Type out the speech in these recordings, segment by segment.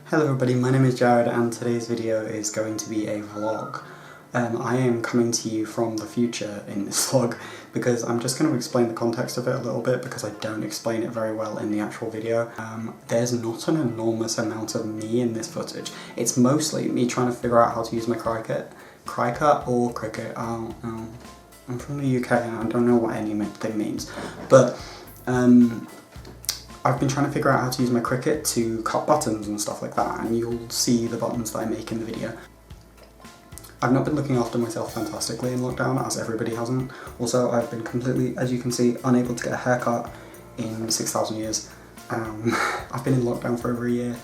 Hello everybody, my name is Jared and today's video is going to be a vlog. I am coming to you from the future in this vlog because I'm just going to explain the context of it a little bit because I don't explain it very well in the actual video. There's not an enormous amount of me in this footage. It's mostly me trying to figure out how to use my CRICUT or CRICUT. I'm from the UK and I don't know what anything means, but I've been trying to figure out how to use my CRICUT to cut buttons and stuff like that, and you'll see the buttons that I make in the video. I've not been looking after myself fantastically in lockdown, as everybody hasn't. Also, I've been completely, as you can see, unable to get a haircut in 6,000 years. I've been in lockdown for over a year,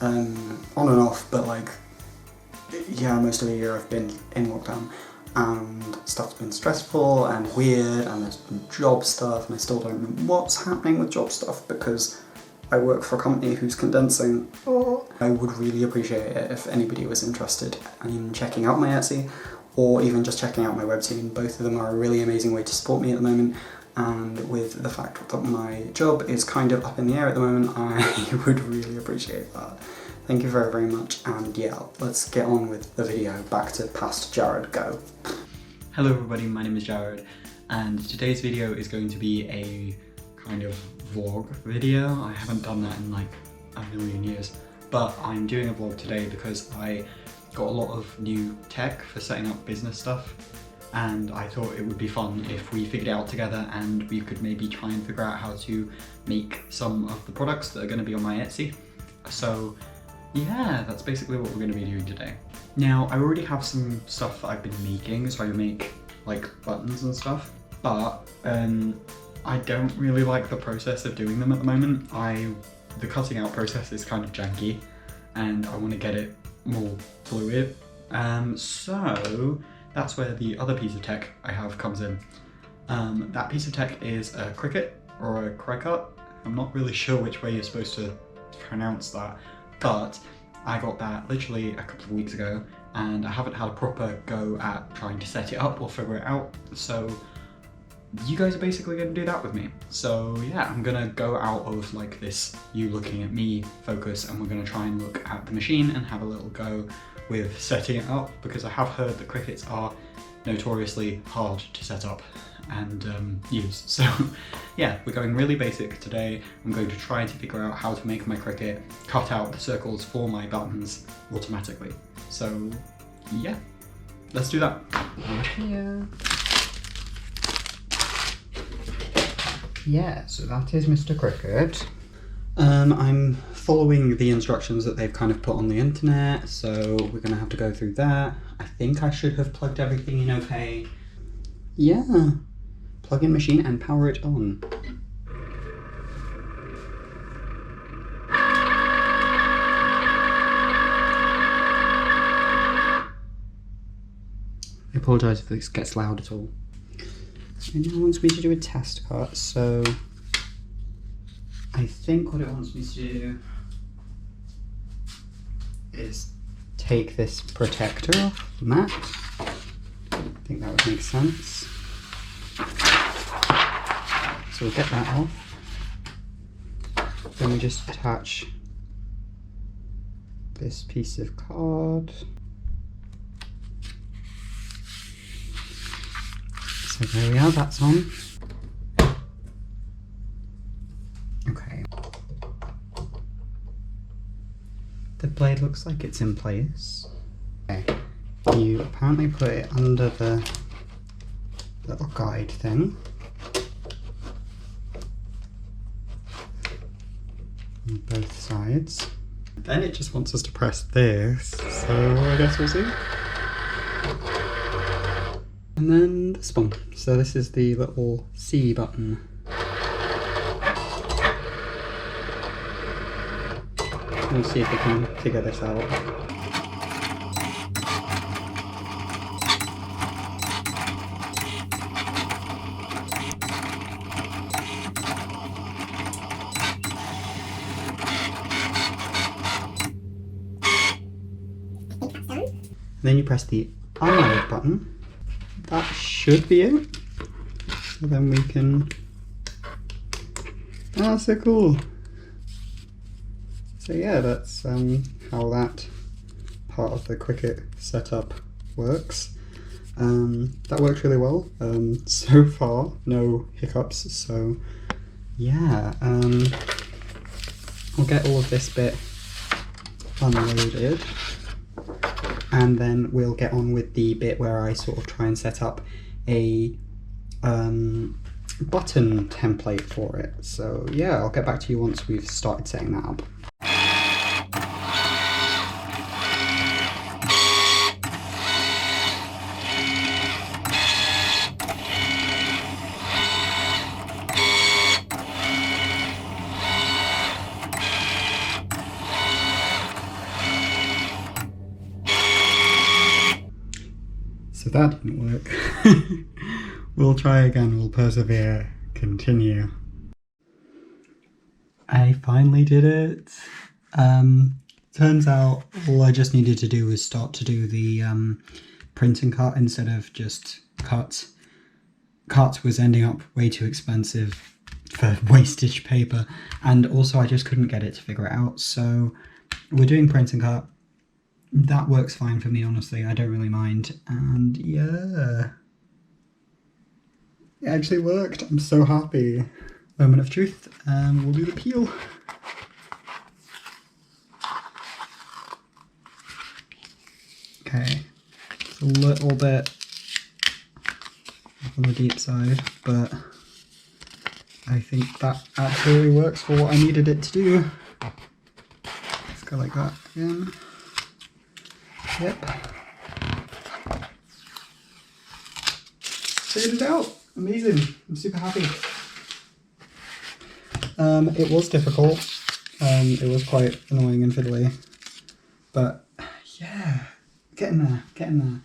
on and off, but like, yeah, most of the year I've been in lockdown. And stuff's been stressful and weird, and there's been job stuff, and I still don't know what's happening with job stuff because I work for a company who's condensing. I would really appreciate it if anybody was interested in checking out my Etsy or even just checking out my webtoon. Both of them are a really amazing way to support me at the moment, and with the fact that my job is kind of up in the air at the moment, I would really appreciate that. Thank you very, very much, and yeah, let's get on with the video. Back to past Jared, go. Hello everybody, my name is Jared, and today's video is going to be a kind of vlog video. I haven't done that in like a million years, but I'm doing a vlog today because I got a lot of new tech for setting up business stuff, and I thought it would be fun if we figured it out together and we could maybe try and figure out how to make some of the products that are going to be on my Etsy. So yeah, that's basically what we're going to be doing today. Now, I already have some stuff that I've been making, so I make like buttons and stuff, but I don't really like the process of doing them at the moment. The cutting out process is kind of janky, and I want to get it more fluid. So that's where the other piece of tech I have comes in. That piece of tech is a CRICUT or a CRICUT. I'm not really sure which way you're supposed to pronounce that, but I got that literally a couple of weeks ago, and I haven't had a proper go at trying to set it up or figure it out, so you guys are basically going to do that with me. So yeah, I'm going to go out of like this you looking at me focus, and we're going to try and look at the machine and have a little go with setting it up, because I have heard that CRICUTs are notoriously hard to set up and use. So yeah, we're going really basic today. I'm going to try to figure out how to make my CRICUT cut out the circles for my buttons automatically. So yeah, let's do that. Yeah, so that is Mr. CRICUT. I'm following the instructions that they've kind of put on the internet, so we're gonna have to go through that. I think I should have plugged everything in okay. Yeah, plug in machine and power it on. I apologise if this gets loud at all. It now wants me to do a test cut, so I think what it wants me to do is take this protector off the mat. I think that would make sense. So we'll get that off. Then we just attach this piece of card. So there we are, that's on. Okay. The blade looks like it's in place. Okay. You apparently put it under the little guide thing. On both sides. Then it just wants us to press this, so I guess we'll see. And then this one. So this is the little C button. We'll see if we can figure this out. And then you press the I button. That should be it. So then we can... Oh, so cool. So yeah, that's how that part of the CRICUT setup works. That works really well. So far, no hiccups, so yeah. I'll get all of this bit unloaded, and then we'll get on with the bit where I sort of try and set up a button template for it. So yeah, I'll get back to you once we've started setting that up. So that didn't work. We'll try again, we'll persevere, continue. I finally did it. Turns out all I just needed to do was start to do the print and cut instead of just cut. Cut was ending up way too expensive for wastage paper, and also I just couldn't get it to figure it out, so we're doing print and cut. That works fine for me, honestly, I don't really mind, and yeah. It actually worked, I'm so happy. Moment of truth, we'll do the peel. Okay, it's a little bit on the deep side, but I think that actually works for what I needed it to do. Let's go like that again. Yep. Figured it out! Amazing! I'm super happy. It was difficult. It was quite annoying and fiddly. But yeah, getting there, getting there.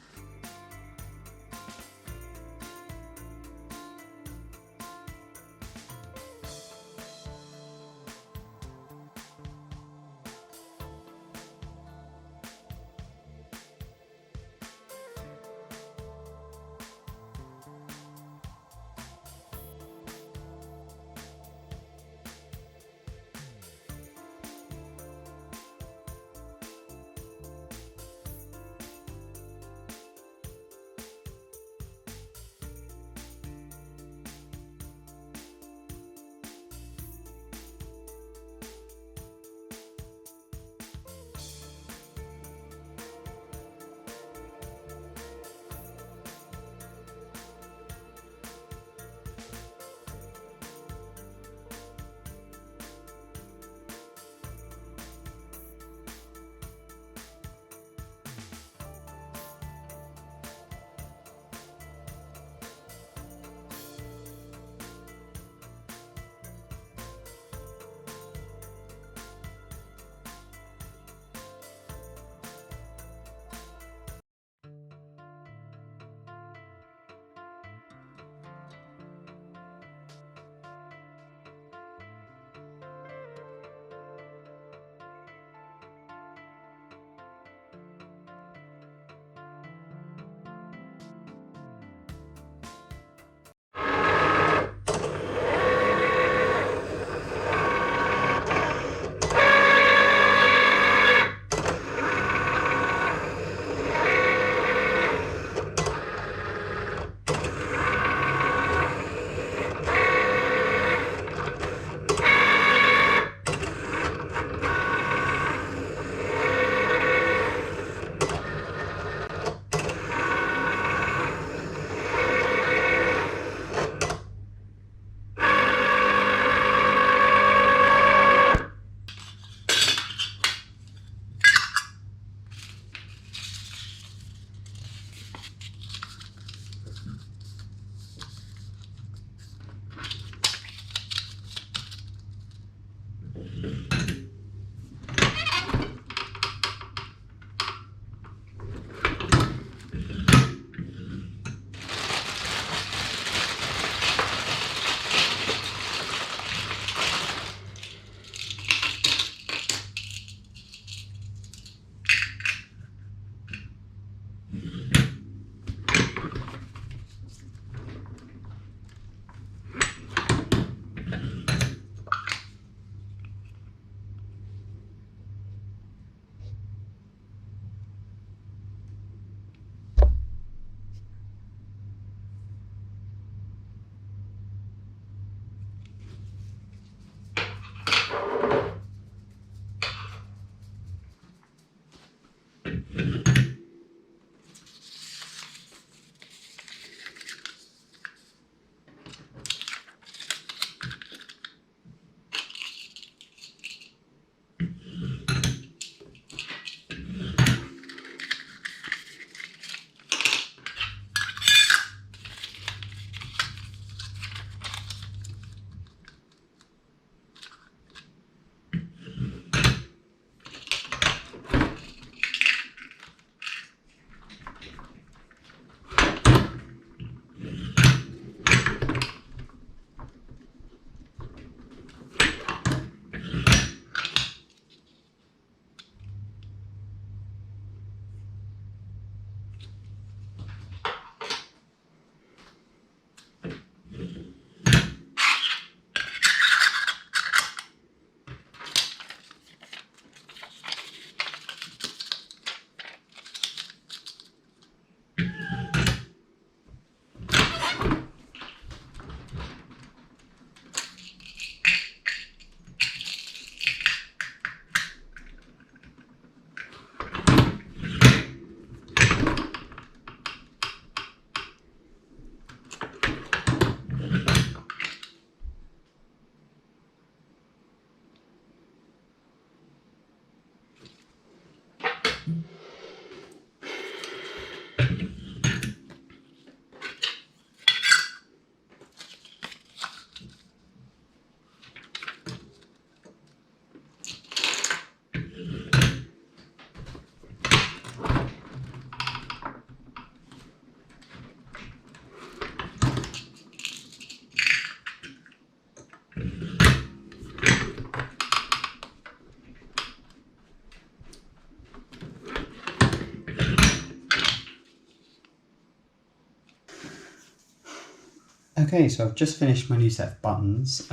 Okay, so I've just finished my new set of buttons.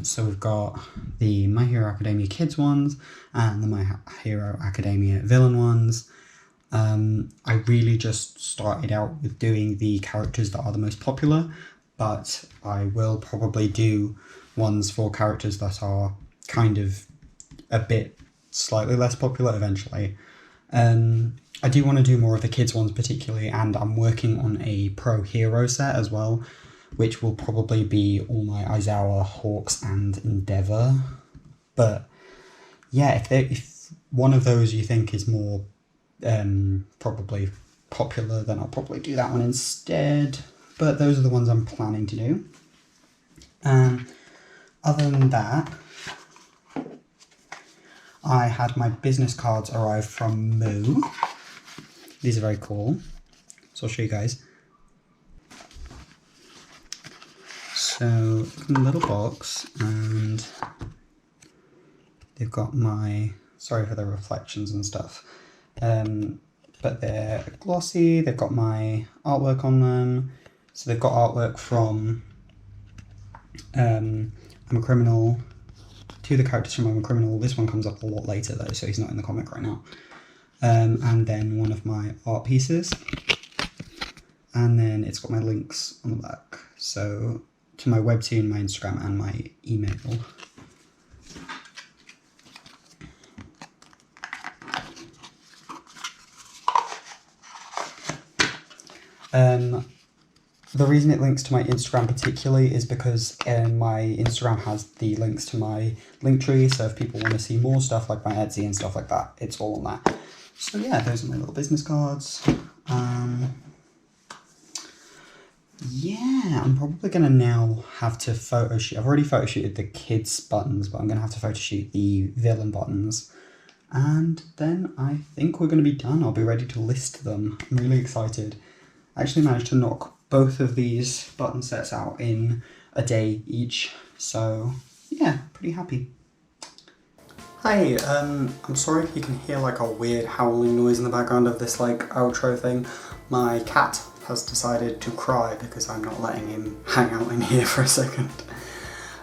So we've got the My Hero Academia Kids ones and the My Hero Academia Villain ones. I really just started out with doing the characters that are the most popular, but I will probably do ones for characters that are kind of a bit slightly less popular eventually. I do want to do more of the kids ones particularly, and I'm working on a pro hero set as well, which will probably be all my Aizawa, Hawks and Endeavour. But yeah, if one of those you think is more probably popular, then I'll probably do that one instead. But those are the ones I'm planning to do. Other than that, I had my business cards arrive from Moo. These are very cool, so I'll show you guys. So, in a little box, and they've got my, sorry for the reflections and stuff, but they're glossy, they've got my artwork on them. So they've got artwork from I'm a Criminal, two of the characters from I'm a Criminal. This one comes up a lot later though, so he's not in the comic right now. And then one of my art pieces. And then it's got my links on the back. So to my webtoon, my Instagram and my email. The reason it links to my Instagram particularly is because my Instagram has the links to my Linktree, so if people want to see more stuff like my Etsy and stuff like that, it's all on that. So yeah, those are my little business cards. Yeah, I'm probably going to now have to photo shoot. I've already photo shooted the kids buttons, but I'm going to have to photo shoot the villain buttons. And then I think we're going to be done. I'll be ready to list them. I'm really excited. I actually managed to knock both of these button sets out in a day each, so yeah, pretty happy. Hi, I'm sorry if you can hear like a weird howling noise in the background of this like outro thing. My cat has decided to cry because I'm not letting him hang out in here for a second.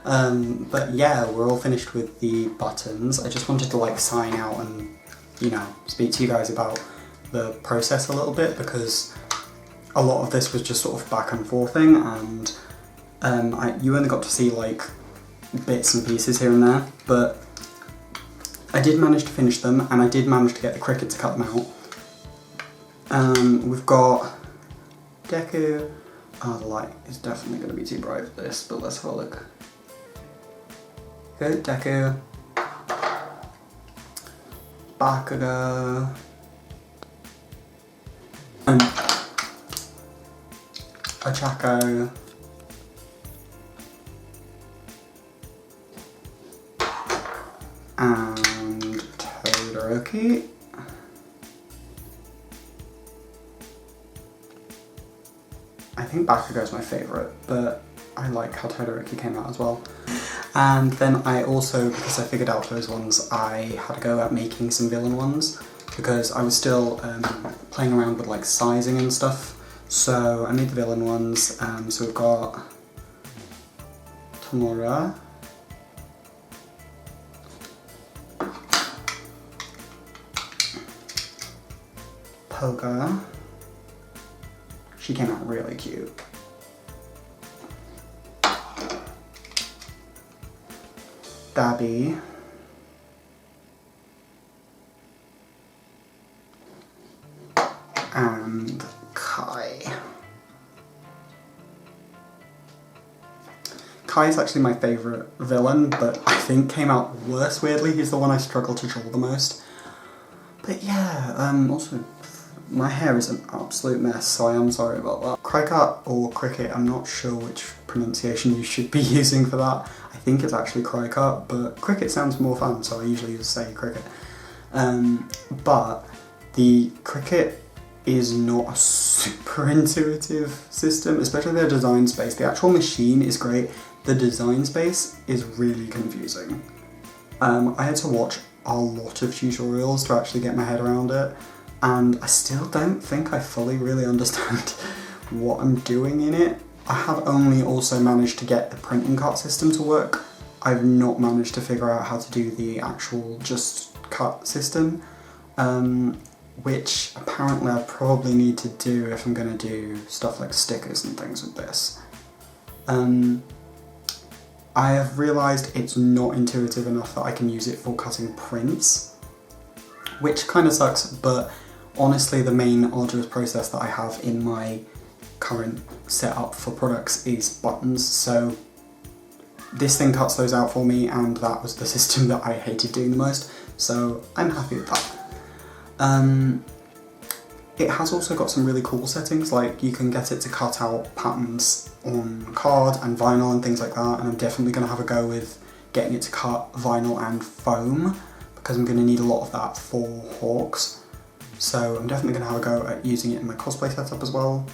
But yeah, we're all finished with the buttons. I just wanted to like sign out and, you know, speak to you guys about the process a little bit, because a lot of this was just sort of back and forthing, and you only got to see like bits and pieces here and there, but I did manage to finish them, and I did manage to get the CRICUT to cut them out. We've got Deku. Oh, the light is definitely going to be too bright for this, but let's have a look. Okay, Deku, Bakugo, Ochako, and Todoroki. I think Bakugo's my favourite, but I like how Todoroki came out as well. And then I also, because I figured out those ones, I had a go at making some villain ones, because I was still playing around with like sizing and stuff. So I made the villain ones. So we've got Tomura, Poga. She came out really cute. Dabi. And Kai. Kai is actually my favourite villain, but I think came out worse weirdly. He's the one I struggle to draw the most. But yeah, also, my hair is an absolute mess, so I am sorry about that. CRICUT or CRICUT, I'm not sure which pronunciation you should be using for that. I think it's actually CRICUT, but CRICUT sounds more fun, so I usually just say CRICUT. But the CRICUT is not a super intuitive system, especially their design space. The actual machine is great, the design space is really confusing. I had to watch a lot of tutorials to actually get my head around it, and I still don't think I fully really understand what I'm doing in it. I have only also managed to get the print and cut system to work. I've not managed to figure out how to do the actual just cut system, which apparently I probably need to do if I'm going to do stuff like stickers and things with this. I have realised it's not intuitive enough that I can use it for cutting prints, which kind of sucks, but honestly the main arduous process that I have in my current setup for products is buttons, so this thing cuts those out for me, and that was the system that I hated doing the most, so I'm happy with that. It has also got some really cool settings, like you can get it to cut out patterns on card and vinyl and things like that, and I'm definitely going to have a go with getting it to cut vinyl and foam, because I'm going to need a lot of that for Hawks. So I'm definitely going to have a go at using it in my cosplay setup as well.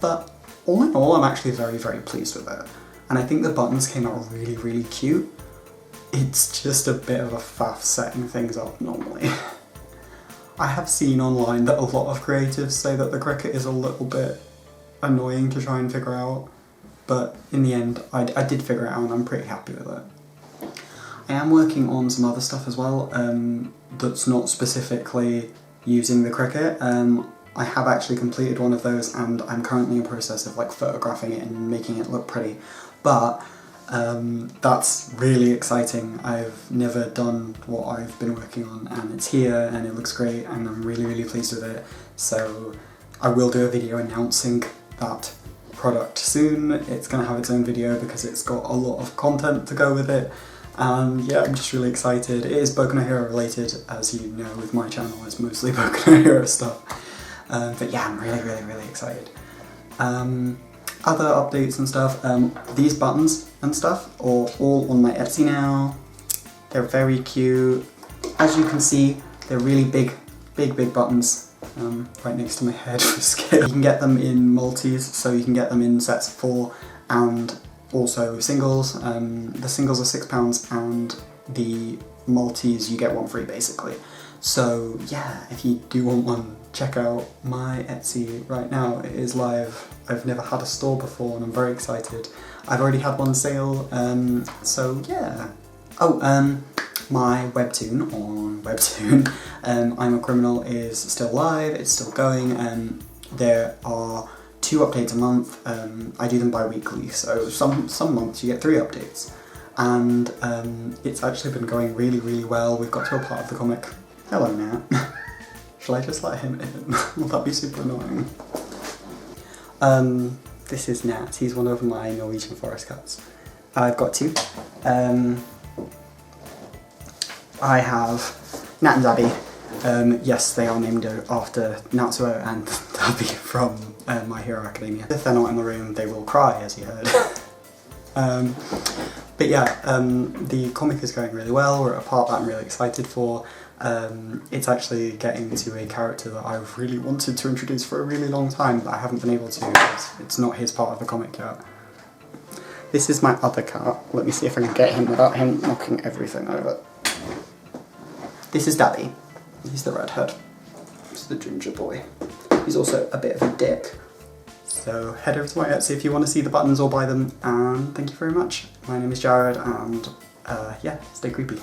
But all in all, I'm actually very, very pleased with it. And I think the buttons came out really, really cute. It's just a bit of a faff setting things up normally. I have seen online that a lot of creatives say that the CRICUT is a little bit annoying to try and figure out, but in the end I did figure it out and I'm pretty happy with it. I am working on some other stuff as well that's not specifically using the CRICUT. I have actually completed one of those and I'm currently in the process of like photographing it and making it look pretty, but that's really exciting. I've never done what I've been working on, and it's here and it looks great and I'm really, really pleased with it. So I will do a video announcing that product soon. It's going to have its own video because it's got a lot of content to go with it. Yeah, I'm just really excited. It is Boku no Hero related, as you know with my channel, it's mostly Boku no Hero stuff. But yeah, I'm really, really, really excited. Other updates and stuff, these buttons and stuff are all on my Etsy now. They're very cute. As you can see, they're really big buttons right next to my head for scale. You can get them in multis, so you can get them in sets of 4 and also singles. The singles are £6 and the multis you get one free basically. So yeah, if you do want one, check out my Etsy right now. It is live. I've never had a store before and I'm very excited. I've already had one sale, so yeah. Oh, my webtoon on Webtoon, I'm a Criminal is still live, it's still going, there are 2 updates a month. I do them bi-weekly, so some months you get 3 updates. And it's actually been going really, really well. We've got to a part of the comic. Hello, Nat. Shall I just let him in? Will that be super annoying? This is Nat. He's one of my Norwegian forest cats. I've got 2. I have Nat and Dabby. Yes, they are named after Natsuo and Dabby from My Hero Academia. If they're not in the room, they will cry, as you heard. But yeah, the comic is going really well. We're at a part that I'm really excited for. It's actually getting to a character that I've really wanted to introduce for a really long time, but I haven't been able to because it's not his part of the comic yet. This is my other cat. Let me see if I can get him without him knocking everything over. This is Dabby. He's the redhead. He's the ginger boy. He's also a bit of a dick. So head over to my Etsy if you want to see the buttons or buy them, and thank you very much. My name is Jared, and yeah, stay creepy.